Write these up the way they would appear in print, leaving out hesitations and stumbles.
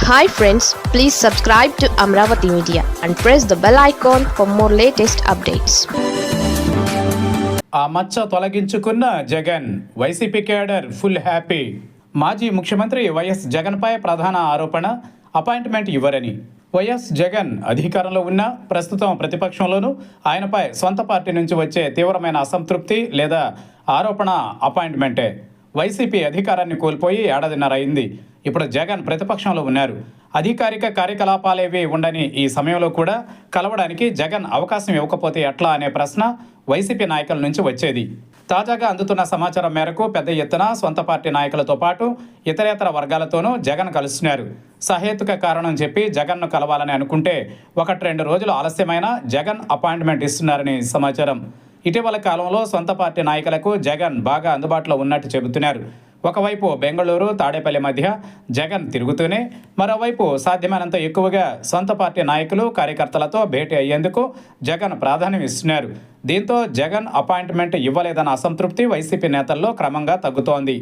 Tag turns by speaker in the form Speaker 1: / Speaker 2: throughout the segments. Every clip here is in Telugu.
Speaker 1: Hi friends, please subscribe to Amravati Media and press the bell icon for more latest updates.
Speaker 2: ఆ మచ్చ తొలగించుకున్న Jagan, YCP cadre full happy. మాజీ ముఖ్యమంత్రి వైఎస్ జగన్పై ప్రధాన ఆరోపణ అపాయింట్మెంట్ ఇవ్వరని. వైఎస్ జగన్ అధికారంలో ఉన్న ప్రస్తుతం ప్రతిపక్షంలోనూ ఆయనపై సొంత పార్టీ నుంచి వచ్చే తీవ్రమైన అసంతృప్తి లేదా ఆరోపణ అపాయింట్మెంటే. వైసీపీ అధికారాన్ని కోల్పోయి ఏడాదిన్నర అయింది. ఇప్పుడు జగన్ ప్రతిపక్షంలో ఉన్నారు. అధికారిక కార్యకలాపాలేవి ఉండని ఈ సమయంలో కూడా కలవడానికి జగన్ అవకాశం ఇవ్వకపోతే ఎట్లా అనే ప్రశ్న వైసీపీ నాయకుల నుంచి వచ్చేది. తాజాగా అందుతున్న సమాచారం మేరకు పెద్ద ఎత్తున సొంత పార్టీ నాయకులతో పాటు ఇతరేతర వర్గాలతోనూ జగన్ కలుస్తున్నారు. సహేతుక కారణం చెప్పి జగన్ను కలవాలని అనుకుంటే 1-2 రోజులు ఆలస్యమైన జగన్ అపాయింట్మెంట్ ఇస్తున్నారని సమాచారం. ఇటీవల కాలంలో సొంత పార్టీ నాయకులకు జగన్ బాగా అందుబాటులో ఉన్నట్టు చెబుతున్నారు. ఒకవైపు బెంగళూరు, తాడేపల్లి మధ్య జగన్ తిరుగుతూనే మరోవైపు సాధ్యమైనంత ఎక్కువగా సొంత పార్టీ నాయకులు, కార్యకర్తలతో భేటీ అయ్యేందుకు జగన్ ప్రాధాన్యం ఇస్తున్నారు. దీంతో జగన్ అపాయింట్మెంట్ ఇవ్వలేదన్న అసంతృప్తి వైసీపీ నేతల్లో క్రమంగా తగ్గుతోంది.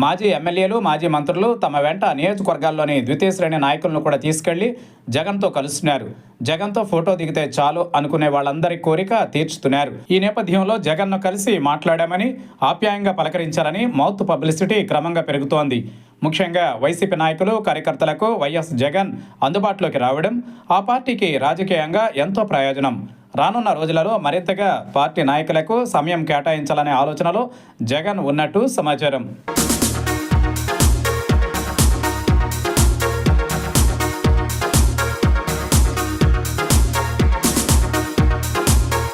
Speaker 2: మాజీ ఎమ్మెల్యేలు, మాజీ మంత్రులు తమ వెంట నియోజకవర్గాల్లోని ద్వితీయ శ్రేణి నాయకులను కూడా తీసుకెళ్లి జగన్తో కలుస్తున్నారు. జగన్తో ఫోటో దిగితే చాలు అనుకునే వాళ్ళందరి కోరిక తీర్చుతున్నారు. ఈ నేపథ్యంలో జగన్ను కలిసి మాట్లాడామని, ఆప్యాయంగా పలకరించారని మౌత్ పబ్లిసిటీ క్రమంగా పెరుగుతోంది. ముఖ్యంగా వైసీపీ నాయకులు, కార్యకర్తలకు వైఎస్ జగన్ అందుబాటులోకి రావడం ఆ పార్టీకి రాజకీయంగా ఎంతో ప్రయోజనం. రానున్న రోజులలో మరింతగా పార్టీ నాయకులకు సమయం కేటాయించాలనే ఆలోచనలో జగన్ ఉన్నట్టు సమాచారం.